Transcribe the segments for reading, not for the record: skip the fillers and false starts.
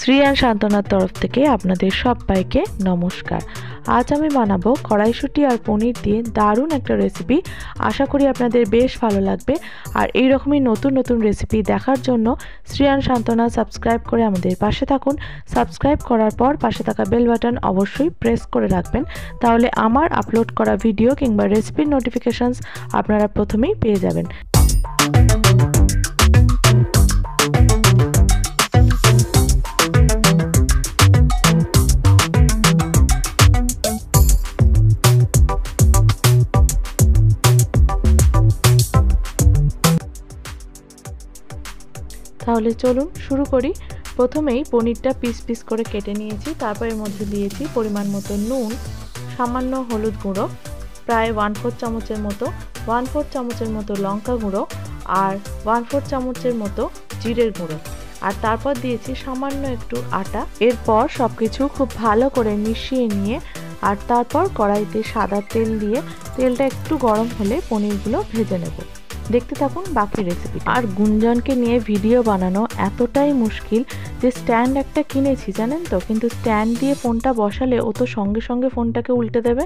শ্রীয়ান সান্ত্বনার তরফ থেকে আপনাদের সবাইকে নমস্কার। আজ আমি বানাবো কড়াইশুঁটি আর পনির দিয়ে দারুণ একটা রেসিপি। আশা করি আপনাদের বেশ ভালো লাগবে। আর এই রকমই নতুন নতুন রেসিপি দেখার জন্য শ্রীয়ান সান্ত্বনা সাবস্ক্রাইব করে আমাদের পাশে থাকুন। সাবস্ক্রাইব করার পর পাশে থাকা বেল বাটন অবশ্যই প্রেস করে রাখবেন, তাহলে আমার আপলোড করা ভিডিও কিংবা রেসিপির নোটিফিকেশনস আপনারা প্রথমেই পেয়ে যাবেন। তাহলে চলুন শুরু করি। প্রথমেই পনিরটা পিস পিস করে কেটে নিয়েছি, তারপর এর মধ্যে দিয়েছি পরিমাণ মতো নুন, সামান্য হলুদ গুঁড়ো প্রায় 1/4 চামচের মতো, 1/4 চামচের মতো লঙ্কা গুঁড়ো আর 1/4 চামচের মতো জিরের গুঁড়ো, আর তারপর দিয়েছি সামান্য একটু আটা। এরপর সব কিছু খুব ভালো করে মিশিয়ে নিয়ে আর তারপর কড়াইতে সাদা তেল দিয়ে তেলটা একটু গরম হলে পনিরগুলো ভেজে নেব। দেখতে থাকুন বাকি রেসিপি। আর গুঞ্জনকে নিয়ে ভিডিও বানানো এতটাই মুশকিল যে স্ট্যান্ড একটা কিনেছি জানেন তো, কিন্তু স্ট্যান্ড দিয়ে ফোনটা বসালে ও তো সঙ্গে সঙ্গে ফোনটাকে উল্টে দেবে।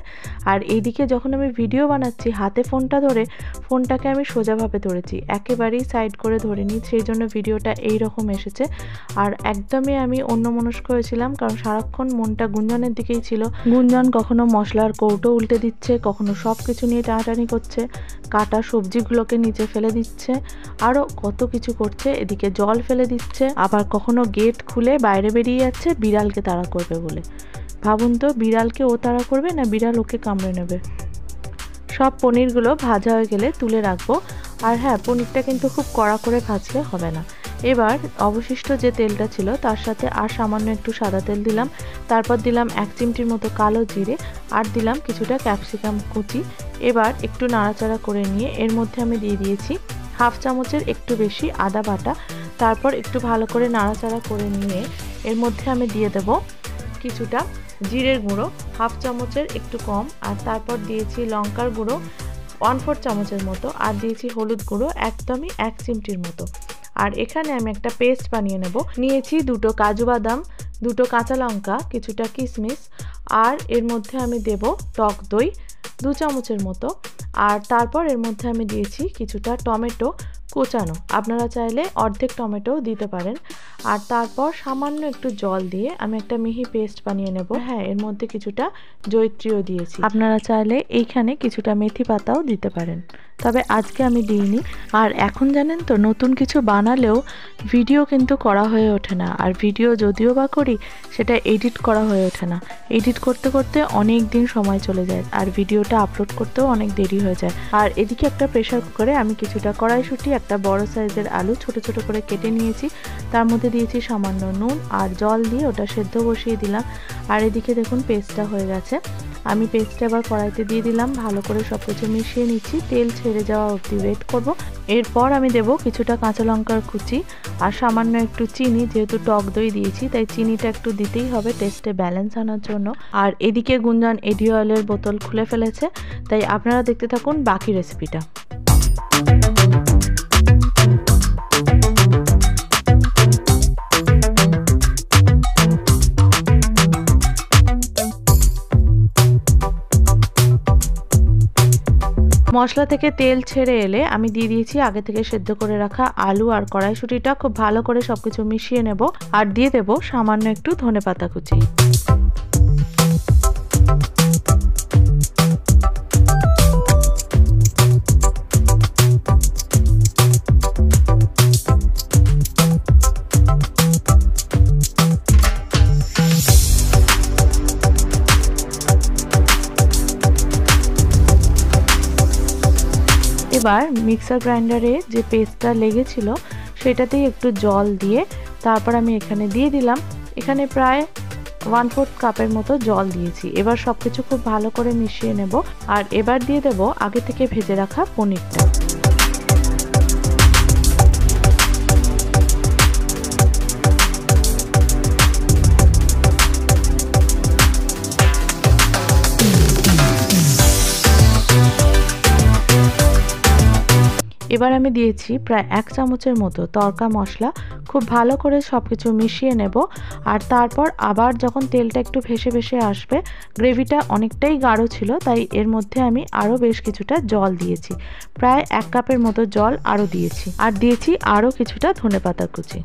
আর এইদিকে যখন আমি ভিডিও বানাচ্ছি হাতে ফোনটা ধরে ফোনটাকে আমি সোজাভাবে ধরেছি, একেবারেই সাইড করে ধরিনি, সেই জন্য ভিডিওটা এই রকম এসেছে। আর একদমই আমি অন্যমনস্ক হয়েছিলাম, কারণ সারাক্ষণ মনটা গুঞ্জনের দিকেই ছিল। গুঞ্জন কখনো মশলার কৌটো উল্টে দিচ্ছে, কখনো সব কিছু নিয়ে টানাটানি করছে, কাটা সবজিগুলোকে নিচে ফেলে দিচ্ছে, আরও কত কিছু করছে। এদিকে জল ফেলে দিচ্ছে, আবার কখনো গেট খুলে বাইরে বেরিয়ে যাচ্ছে বিড়ালকে তাড়া করবে বলে। ভাবুন তো, বিড়ালকে ও তাড়া করবে না বিড়াল ওকে কামড়ে নেবে। সব পনিরগুলো ভাজা হয়ে গেলে তুলে রাখবো। আর হ্যাঁ, পনিরটা কিন্তু খুব কড়া করে ভাজলে হবে না। এবার অবশিষ্ট যে তেলটা ছিল তার সাথে আর সামান্য একটু সাদা তেল দিলাম, তারপর দিলাম 1 চিমটির মতো কালো জিরে, আর দিলাম কিছুটা ক্যাপসিকাম কুচি। এবার একটু নাড়াচাড়া করে নিয়ে এর মধ্যে আমি দিয়ে দিয়েছি 1/2 চামচের একটু বেশি আদা বাটা। তারপর একটু ভালো করে নাড়াচাড়া করে নিয়ে এর মধ্যে আমি দিয়ে দেব কিছুটা জিরের গুঁড়ো 1/2 চামচের একটু কম, আর তারপর দিয়েছি লঙ্কার গুঁড়ো 1/4 চামচের মতো, আর দিয়েছি হলুদ গুঁড়ো একদমই 1 চিমটির মতো। আর এখানে আমি একটা পেস্ট বানিয়ে নেব। নিয়েছি 2টো কাজু বাদাম, 2টো কাঁচা লঙ্কা, কিছুটা কিশমিশ, আর এর মধ্যে আমি দেব টক দই 2 চামচের মতো, আর তারপর এর মধ্যে আমি দিয়েছি কিছুটা টমেটো কোচানো, আপনারা চাইলে অর্ধেক টমেটো দিতে পারেন। আর তারপর সামান্য একটু জল দিয়ে আমি একটা মিহি পেস্ট বানিয়ে নেব। হ্যাঁ, এর মধ্যে কিছুটা জয়িত্রীও দিয়েছি, আপনারা চাইলে এইখানে কিছুটা মেথি পাতাও দিতে পারেন, তবে আজকে আমি দিইনি। আর এখন জানেন তো, নতুন কিছু বানালেও ভিডিও কিন্তু করা হয়ে ওঠে না, আর ভিডিও যদিও বা করি সেটা এডিট করা হয়ে ওঠে না। এডিট করতে করতে অনেক দিন সময় চলে যায়, আর ভিডিওটা আপলোড করতেও অনেক দেরি হয়ে যায়। আর এদিকে একটা প্রেশার কুকারে আমি কিছুটা কড়াইশুঁটি, একটা বড় সাইজের আলু ছোট ছোট করে কেটে নিয়েছি, তার মধ্যে দিয়েছি সামান্য নুন আর জল দিয়ে ওটা সেদ্ধ বসিয়ে দিলাম। আর এদিকে দেখুন পেস্টটা হয়ে গেছে। আমি পেস্টটা আবার কড়াইতে দিয়ে দিলাম, ভালো করে সব কিছু মিশিয়ে নিচ্ছি, তেল ছেড়ে যাওয়া অবধি ওয়েট করব। এরপর আমি দেব কিছুটা কাঁচা লঙ্কার কুচি আর সামান্য একটু চিনি, যেহেতু টক দই দিয়েছি তাই চিনিটা একটু দিতেই হবে টেস্টে ব্যালেন্স আনার জন্য। আর এদিকে গুঞ্জন এডি অয়েলের বোতল খুলে ফেলেছে, তাই আপনারা দেখতে থাকুন বাকি রেসিপিটা। মশলা থেকে তেল ছেড়ে এলে আমি দিয়ে দিয়েছি আগে থেকে সেদ্ধ করে রাখা আলু আর কড়াইশুঁটিটা। খুব ভালো করে সবকিছু মিশিয়ে নেব, আর দিয়ে দেব সামান্য একটু ধনেপাতা কুচি। এবার মিক্সার গ্রাইন্ডারে যে পেস্টটা লেগেছিল সেটাতেই একটু জল দিয়ে তারপর আমি এখানে দিয়ে দিলাম, এখানে প্রায় 1/4 কাপের মতো জল দিয়েছি। এবার সব কিছু খুব ভালো করে মিশিয়ে নেব, আর এবার দিয়ে দেব আগে থেকে ভেজে রাখা পনিরটা। এবার আমি দিয়েছি প্রায় 1 চামচের মতো তড়কা মশলা। খুব ভালো করে সব কিছু মিশিয়ে নেব। আর তারপর আবার যখন তেলটা একটু ভেসে ভেসে আসবে, গ্রেভিটা অনেকটাই গাঢ় ছিল, তাই এর মধ্যে আমি আরও বেশ কিছুটা জল দিয়েছি। প্রায় 1 কাপের মতো জল আরও দিয়েছি। আর দিয়েছি আরও কিছুটা ধনেপাতা কুচি।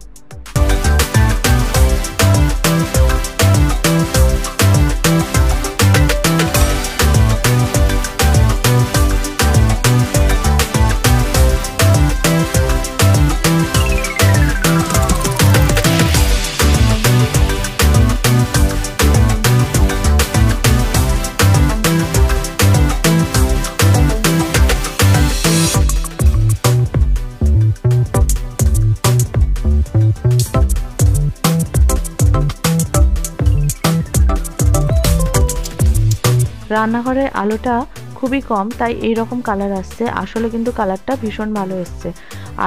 রান্নাঘরের আলোটা খুবই কম, তাই এই রকম কালার আসছে। আসলে কিন্তু কালারটা ভীষণ ভালো এসছে।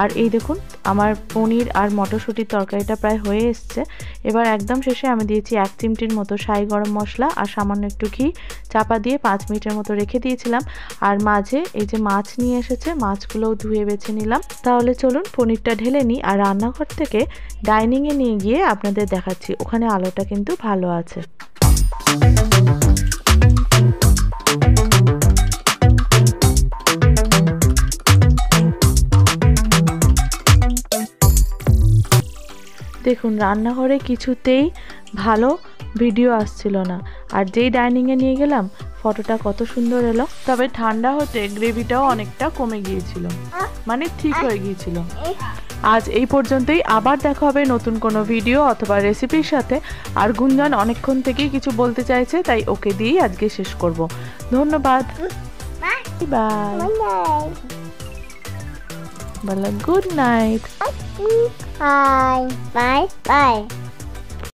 আর এই দেখুন আমার পনির আর মটরশুঁটির তরকারিটা প্রায় হয়ে এসছে। এবার একদম শেষে আমি দিয়েছি 1 চিমটির মতো শাহি গরম মশলা আর সামান্য একটু ঘি। চাপা দিয়ে 5 মিনিটের মতো রেখে দিয়েছিলাম। আর মাঝে এই যে মাছ নিয়ে এসেছে, মাছগুলোও ধুয়ে বেছে নিলাম। তাহলে চলুন পনিরটা ঢেলে নিই আর রান্নাঘর থেকে ডাইনিংয়ে নিয়ে গিয়ে আপনাদের দেখাচ্ছি। ওখানে আলোটা কিন্তু ভালো আছে। দেখুন রান্নাঘরে কিছুতেই ভালো ভিডিও আসছিল না, আর যেই ডাইনিংয়ে নিয়ে গেলাম ফটোটা কত সুন্দর এলো। তবে ঠান্ডা হতে গ্রেভিটাও অনেকটা কমে গিয়েছিল, মানে ঠিক হয়ে গিয়েছিল। আজ এই পর্যন্তই। আবার দেখা হবে নতুন কোনো ভিডিও অথবা রেসিপির সাথে। আর গুঞ্জন অনেকক্ষণ থেকেই কিছু বলতে চাইছে, তাই ওকে দিয়েই আজকে শেষ করব। ধন্যবাদ, বাই বলো good night. Bye bye bye.